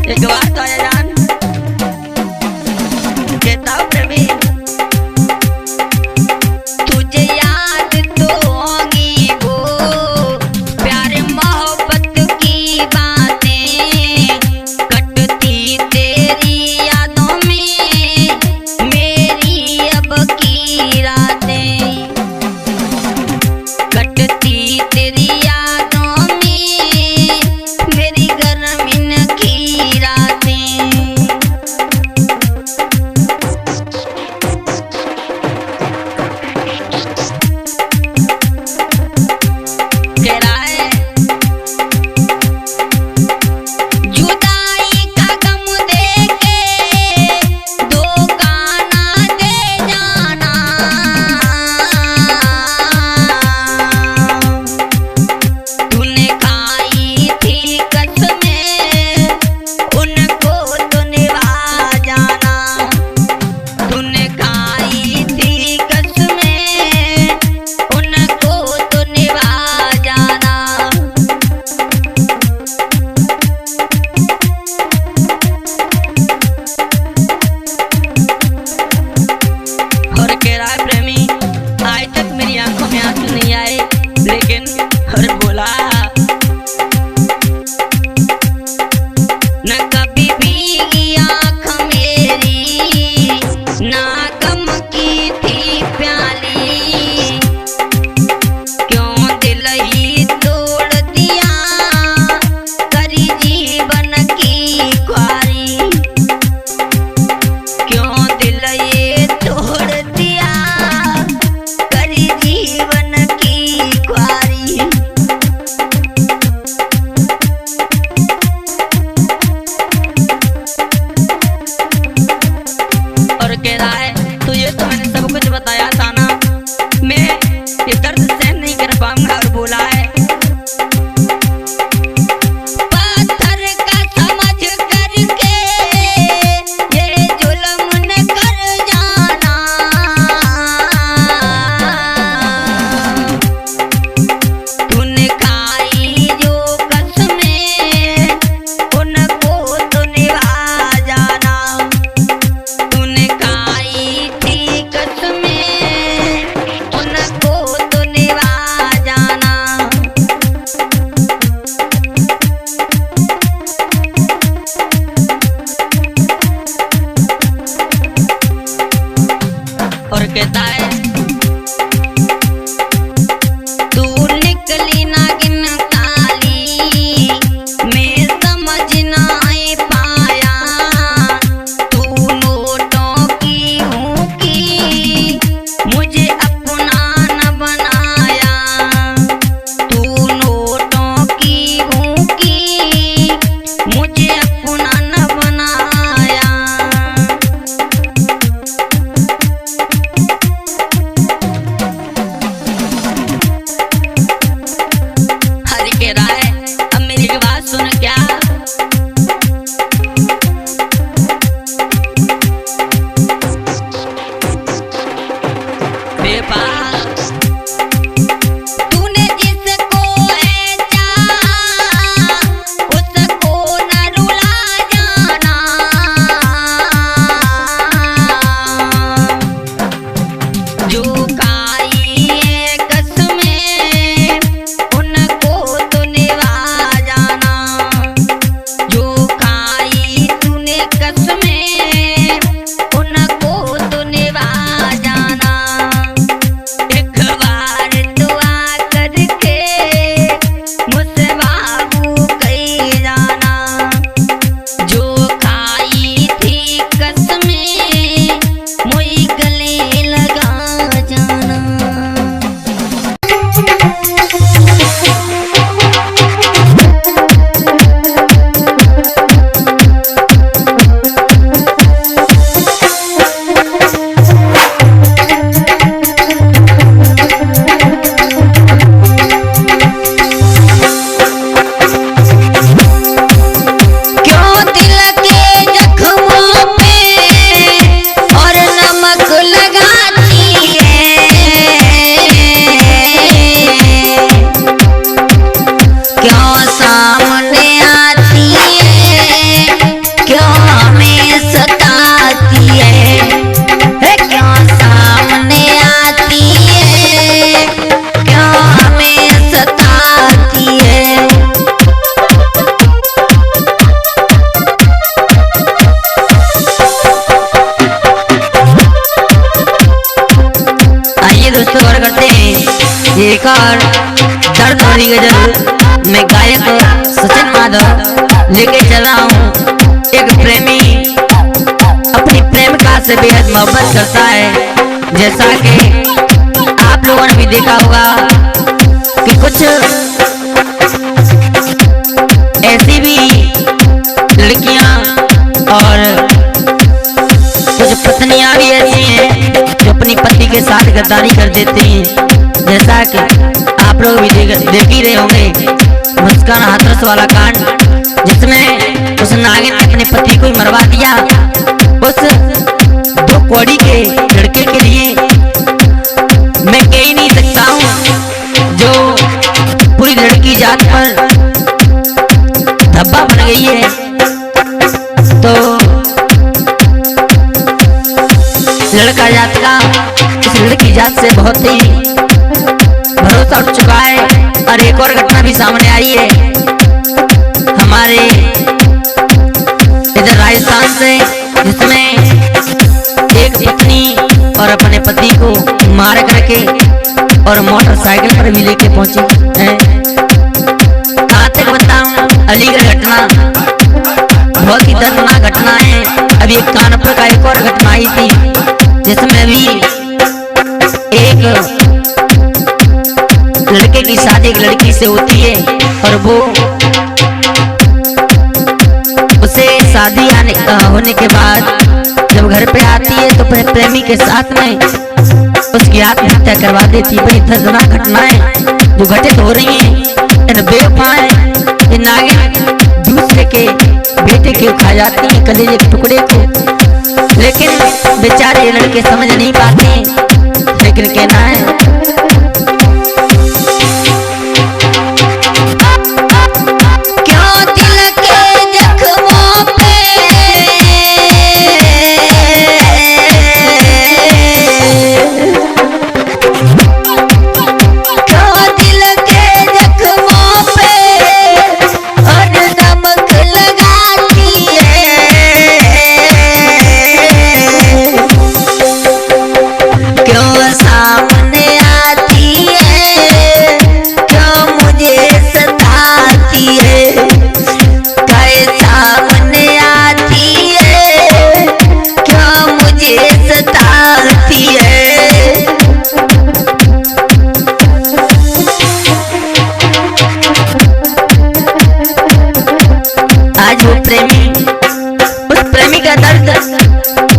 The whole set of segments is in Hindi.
एक बार तो आया जान कहता हूँ प्रवीण तुझे याद तो होगी वो प्यार मोहब्बत की बातें कटती तेरी यादों में मेरी अब की रातें कटती तेरी यादों में मेरी गर्मिन की रातें कर रहा हूँ। एक प्रेमी अपनी प्रेमिका से बेहद मोहब्बत करता है। जैसा कि आप लोगों ने भी देखा होगा कि कुछ ऐसी भी लड़कियां और कुछ पत्नियां भी ऐसी हैं जो अपनी पति के साथ गद्दारी कर देती हैं। जैसा कि आप लोग भी देख ही रहे होंगे मुस्कान हाथरस वाला कांड, जिसमें उस नागिन ने अपने पति को ही मरवा दिया। उस 2 कौड़ी के लड़के के लिए मैं कह ही नहीं सकता हूँ जो पूरी लड़की जात पर धब्बा बन गई है। तो लड़का जात का इस लड़की जात से बहुत ही भरोसा उठ चुका है। और एक और घटना भी सामने आई है हमारे इधर राजस्थान से, जिसमें एक पत्नी और अपने पति को मार करके और मोटरसाइकिल पर भी लेके पहुंची है। कहाँ तक बताऊं, अलीगढ़ घटना बहुत ही दर्दनाक घटना है। अभी एक कानपुर का एक और घटना आई थी जिसमें भी एक लड़के की शादी एक लड़की से होती है और वो उसे शादी होने के बाद जब घर पे आती है तो अपने प्रेमी के साथ में उसकी आत्महत्या करवा देती है। बड़ी दर्दनाक घटनाएं जो घटित हो रही हैं। बेवफा है ये नागिन दूसरे के बेटे के खा जाती है कलेजे के टुकड़े को, लेकिन बेचारे लड़के समझ नहीं पाते। लेकिन कहना है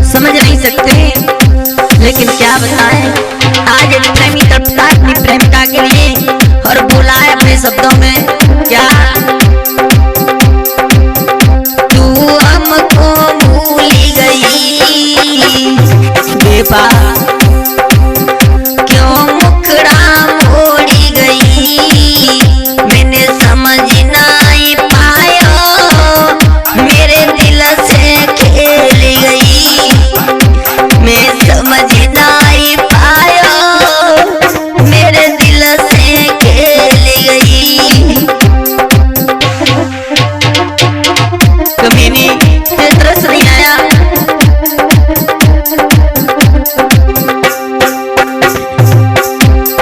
समझ नहीं सकते। लेकिन क्या बताएं, आज एक प्रेमी तड़पता है अपनी प्रेमिका के लिए और बोला है अपने शब्दों में क्या, तू हमको भूल गई बेबा, क्यों मुखड़ा मोड़ी गई, मैंने समझ नहीं पाया, मेरे दिल से खेल गई, मैं समझ नहीं पाया, मेरे दिल से खेल गई। कभी भी तरस नहीं आया।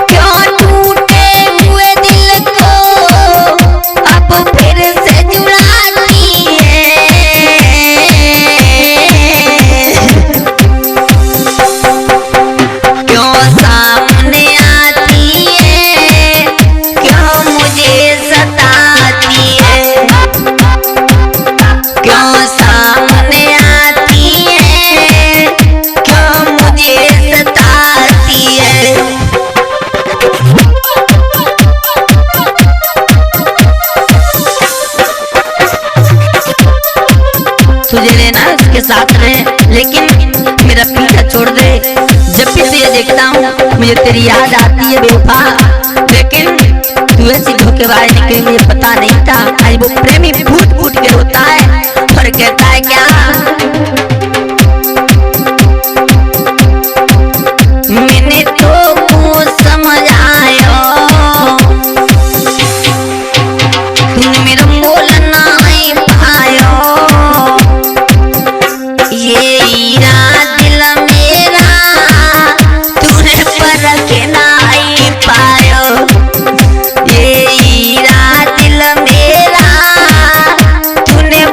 क्यों टूटे हुए दिल को अब फिर से जुड़ाती है, क्यों सामने आती है, क्यों मुझे सताती है, क्यों सामने आती है, क्यों मुझे सताती है। तुझे लेना उसके साथ रहे लेकिन मेरा पीछा छोड़ दे। जब भी तुझे देखता हूँ मुझे तेरी याद आती है बेवफा, लेकिन तू ऐसी धोखेबाज निकली मुझे पता नहीं था। आज वो प्रेमी फूट फूट के रोता है और कहता है क्या, मैंने तो समझ आया, तूने मेरा मोल नहीं पाया, ये हीरा दिल मेरा तूने परख नहीं पाया, ये हीरा दिल मेरा तूने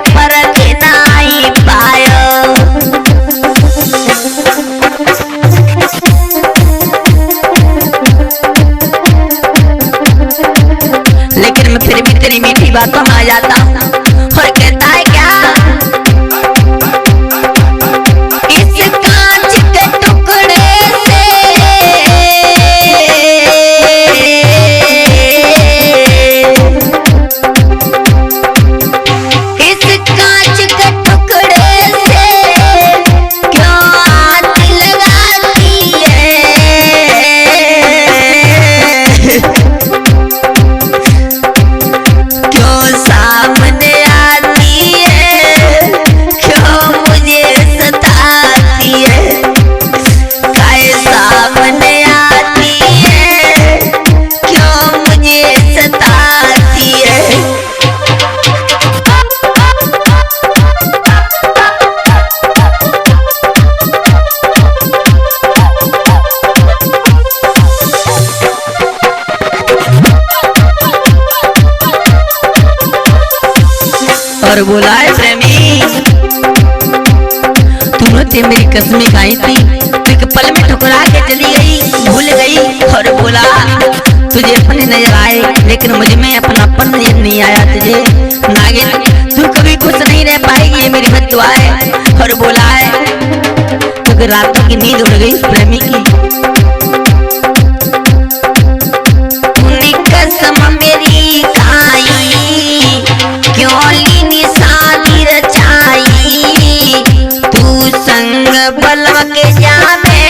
और बोला है प्रेमी तूने ते मेरी कसमें खाई थी, एक पल में ठुकरा के चली गई, भूल गई। और बोला तुझे अपने नजर आए लेकिन मुझ में अपनापन नजर नहीं आया तुझे। नागिन तू कभी खुश नहीं रह पाएगी, ये मेरी बद्दुआ है। और बोला है क्योंकि रातों की नींद उड़ गई प्रेमी की। तूने कसम मेरी खाई, क्यों ली निशानी रचाई, तू संग बलवा के जावे,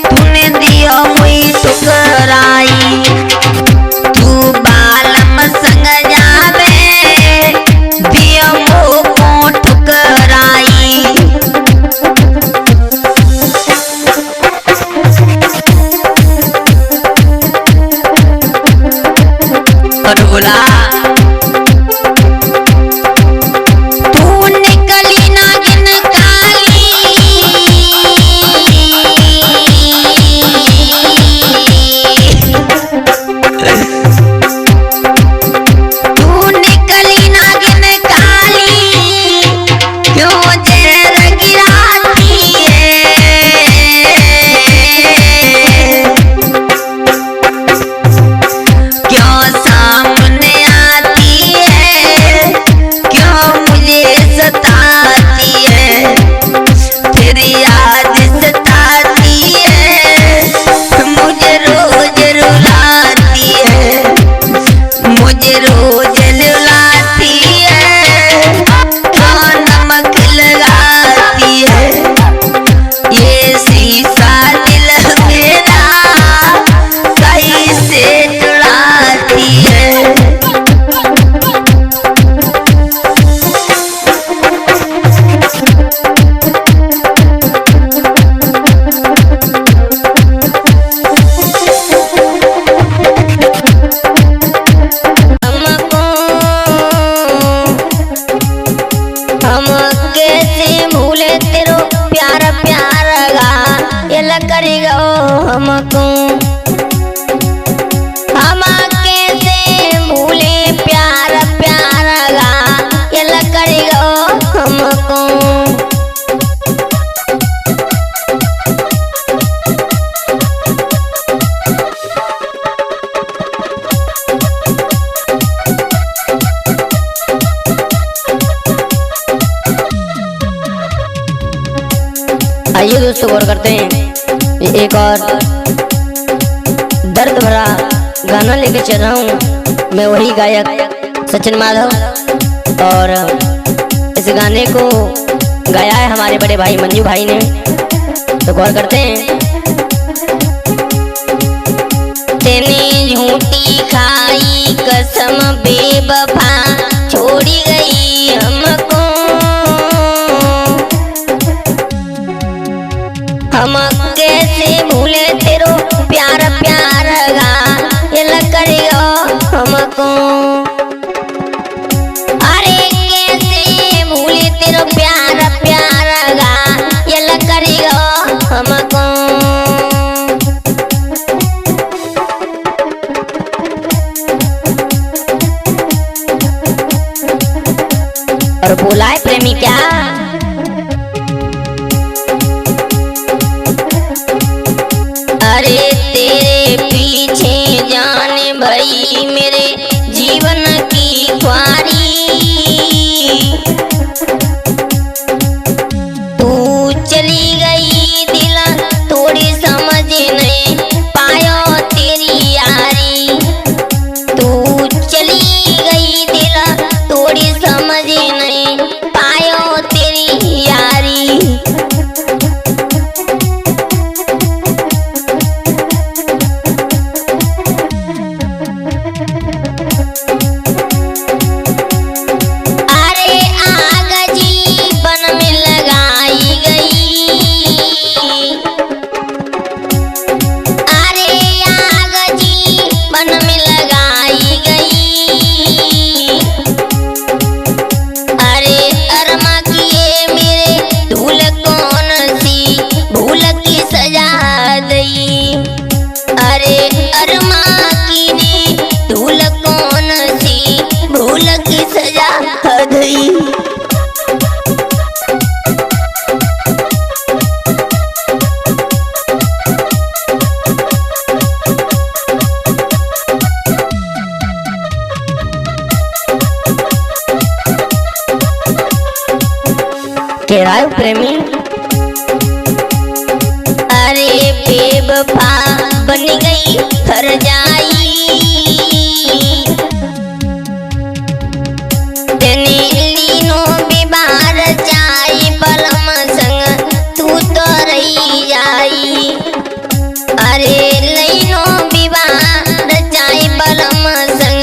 तूने दिया मुई ठुकराई, तू बालम संग जावे, दिया मुझको ठुकराई। और बोला तू निकली नागिन काली, तू निकली नागिन काली, क्यों जहर गिराती है, क्यों सामने आती है, क्यों मुझे सताती है, तेरी याद सताती है, मुझे रोज रुलाती है, मुझे रोज रुलाती है, क्यों नमक लगाती है, ये शीशा दिल मेरा कैसे जुड़ाती है। हम कैसे भूले तेरो प्यार प्यार गा, ये लकड़ी गो हमको। हम कैसे भूले प्यार प्यार गा, ये लकड़ी गो हमको। आइए दोस्तों गौर करते हैं, ये एक और दर्द भरा गाना लेके चल रहा हूँ। मैं वही गायक सचिन माधव और इस गाने को गाया है हमारे बड़े भाई मंजू भाई ने। तो गौर करते हैं। तेने झूठी खाई कसम बेवफा, छोड़ी गई हमको, हम कैसे भूले तेरो प्यार प्यार गा, ये लकड़ियो हमको। अरे कैसे भूले तेरो प्यार प्यार गा, ये लकड़ियो हमको। और बोला है प्रेमी क्या, अरे तेरे पीछे जाने भई मेरे जीवन की ख्वारी, तू चली गई दिल थोड़ी समझ नहीं पायो तेरी यारी, तू चली गई दिल थोड़ी समझ नहीं पायो तेरी यारी। कह रहा है प्रेमी। अरे बेवफा बन गई हर जाई, तेने लीनो बिबार जाई बलम संग तू तो रही जाई। अरे लीनो बिबार जाई बलम संग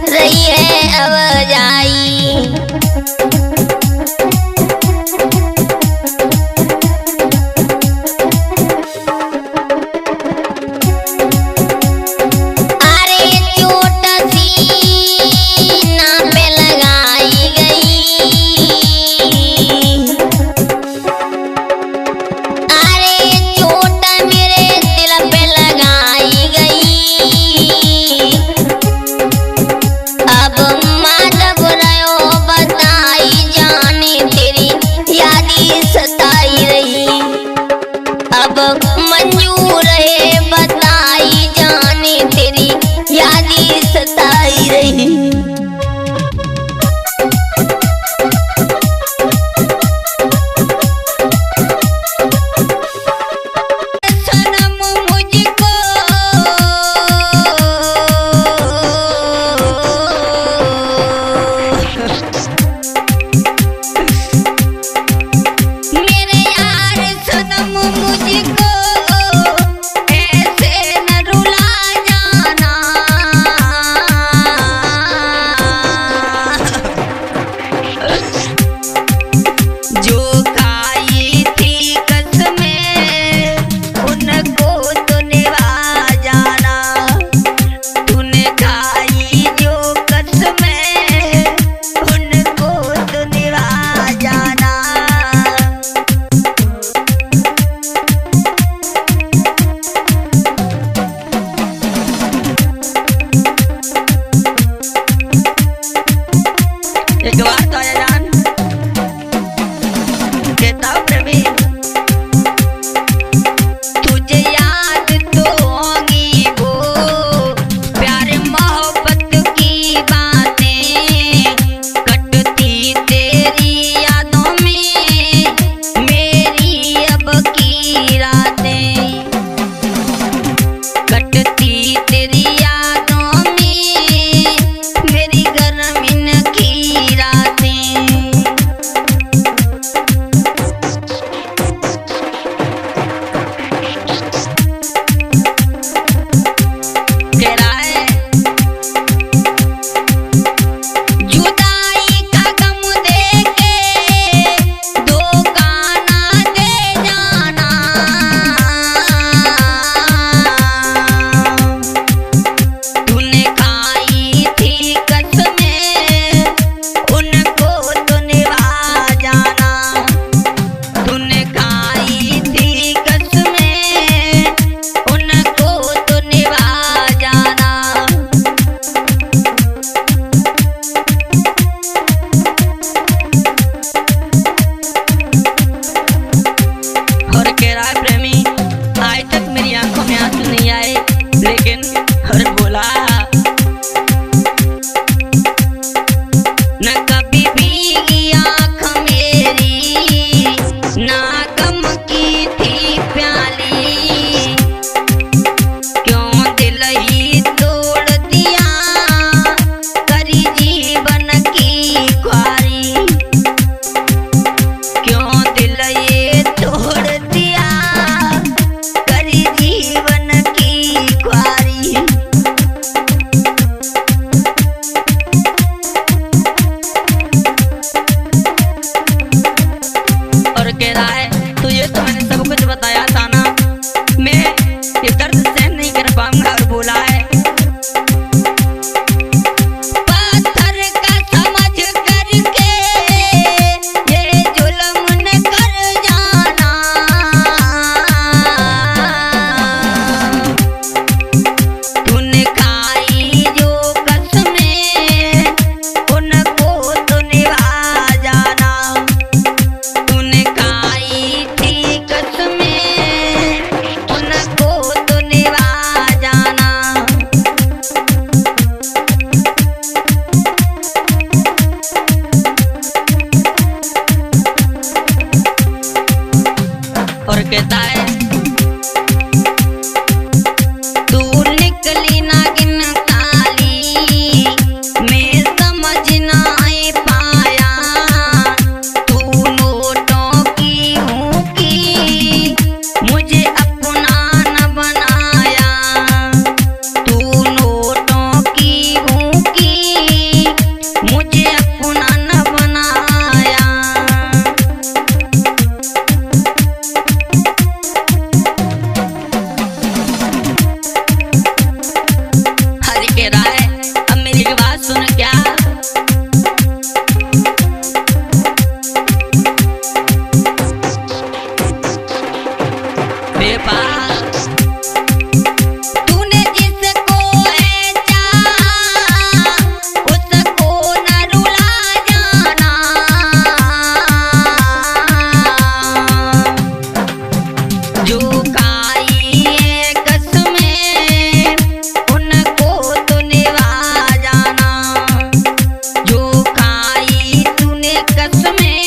रही है अब जाई। अब मंजूर है बताई जाने तेरी यादी सताई रही। सनम मुझको मेरे यार सनम मुझको ऐसे न रुला जाना। कहता है तू निकली नागिन काली मैं समझ ना पाया तू नोटों की हूँ की मुझे अपना न बनाया तू नोटों की हूँ की मुझे अपना न बनाया। हरि कह रहा है अब मेरी एक बात सुन क्या बेपास तूने जिसको है चाहा उसको न रुला जाना जो खाई है कसमें उनको तो निभा जाना जो खाई तूने कसमें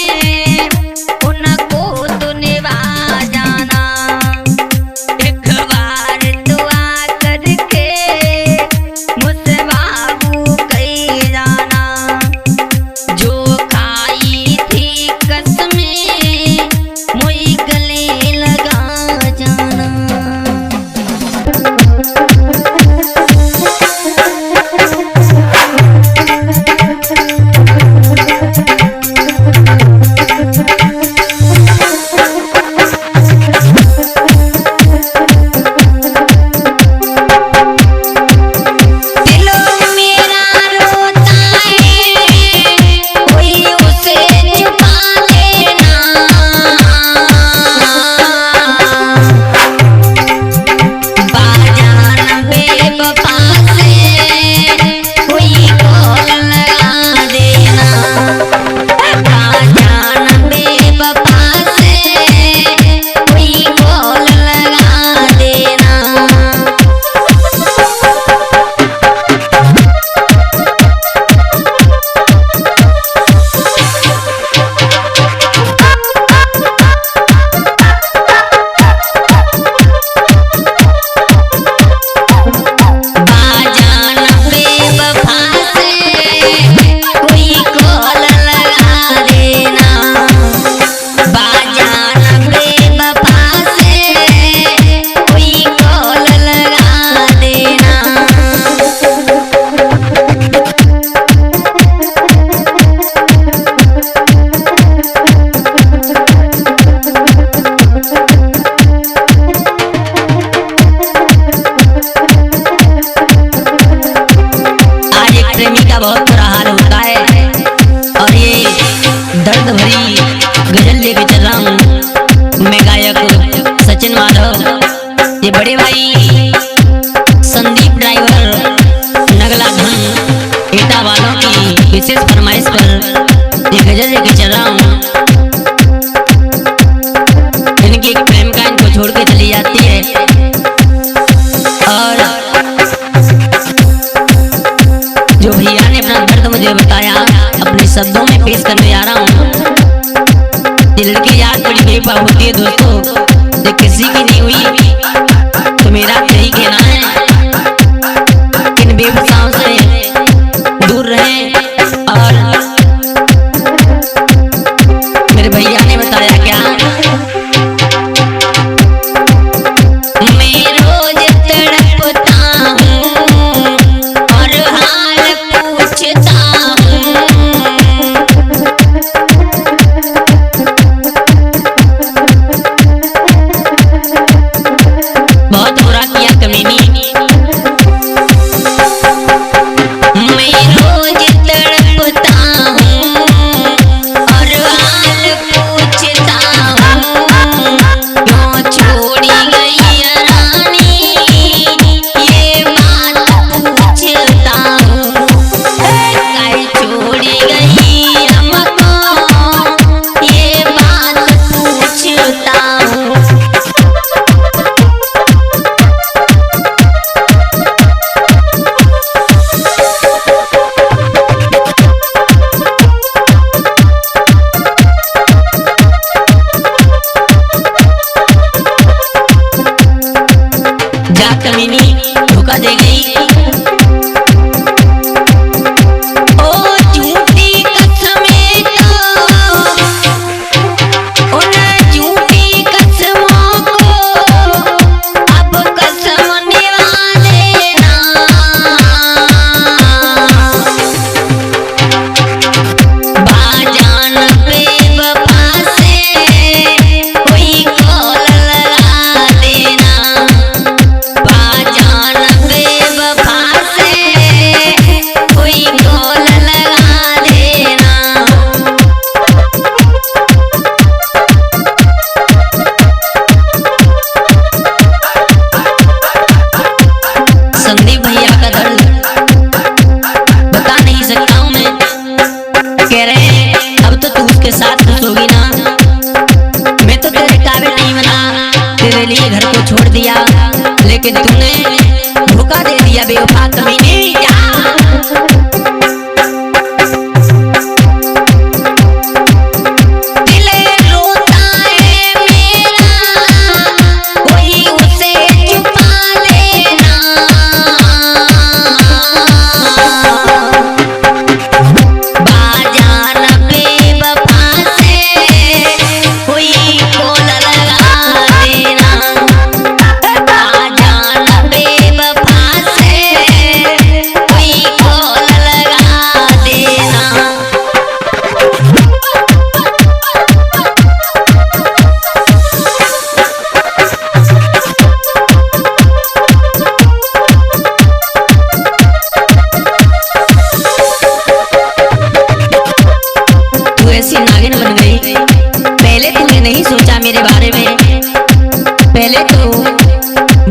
उनको तो निभा जाना। एक बार दुआ करके मुझसे बाबू कही जाना जो खाई थी कसमें मुझे गले लगा जाना। दिल मेरा रोता है कोई उसे छुपा लेना बाजान बेवफा से कोई कॉल लगा देना बाजान बेवफा से कोई कॉल लगा देना। बाजान बेवफा से कोई कॉल लगा देना बाजान बेवफा से कोई कॉल लगा देना। आज एक प्रेमी का बहुत बुरा हाल होता है और ये दर्द भरी गजल लेके चल रहा हूँ मैं गायक सचिन माधव। ये बड़े भाई संदीप ड्राइवर नगला धन एटा वालों की विशेष फरमाइश पर ये गजल लेके चल रहा हूँ। इनकी एक प्रेम का इनको छोड़ के चली जाती है और जो भैया ने अपना दर्द मुझे बताया अपने शब्दों में पेश करने जा रहा हूँ। दिल की याद बड़ी बेवफा होती है दोस्तों जो किसी की नहीं हुई तो मेरा यही कहना है इन बेवफाओं से दूर रहें। और मेरे भैया ने बताया क्या मैं रोज तड़पता हूँ और हाल पूछता हूँ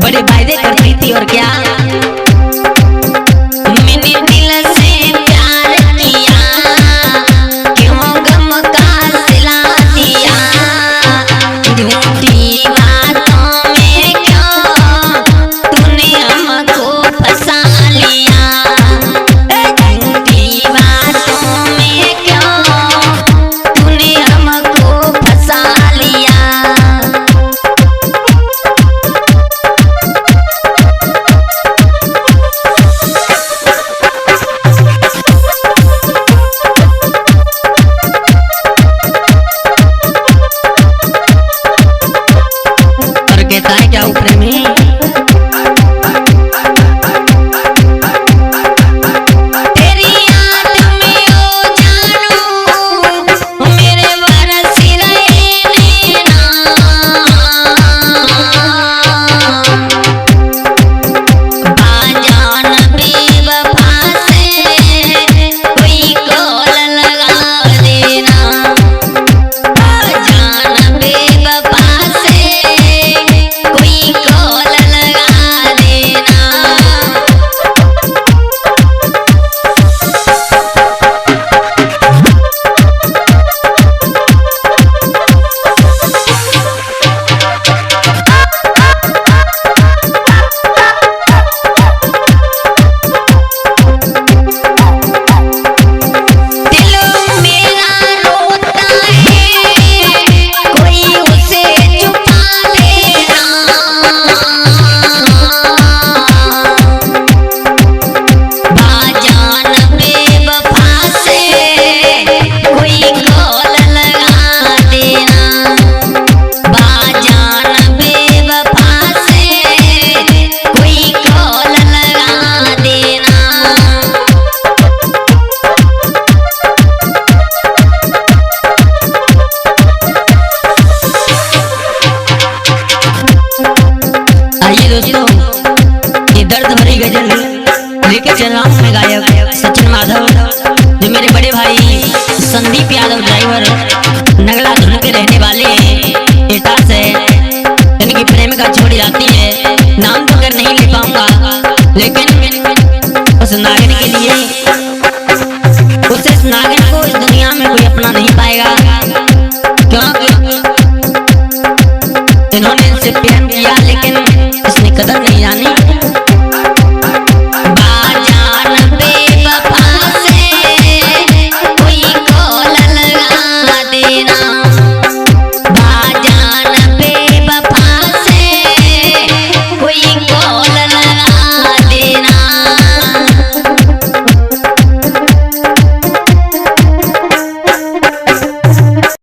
बड़े वायदे करती थी और क्या मैंने दिल से प्यार किया, क्यों गम का सिला दिया। झूठी बातों में क्यों तूने हमको फंसा लिया। झूठी बातों में क्यों तूने हमको फंसा लिया। और कहता है क्या ऊपर में तेरी याद में ओ जानू मेरे बरस रहे नैना। बाजान बेवफा से कोई कॉल लगा देना। बाजान बेवफा से कोई कॉल लगा देना। दिल मेरा रोता है, कोई उसे छुपा देना। बाजान बेवफा से कोई कॉल लगा देना। बाजान बेवफा से कोई कॉल लगा देना। आइए दोस्तों ये दर्द भरी गजल लेके चल रहा हूँ मैं गायक सचिन माधव, जो मेरे बड़े भाई संदीप यादव ड्राइवर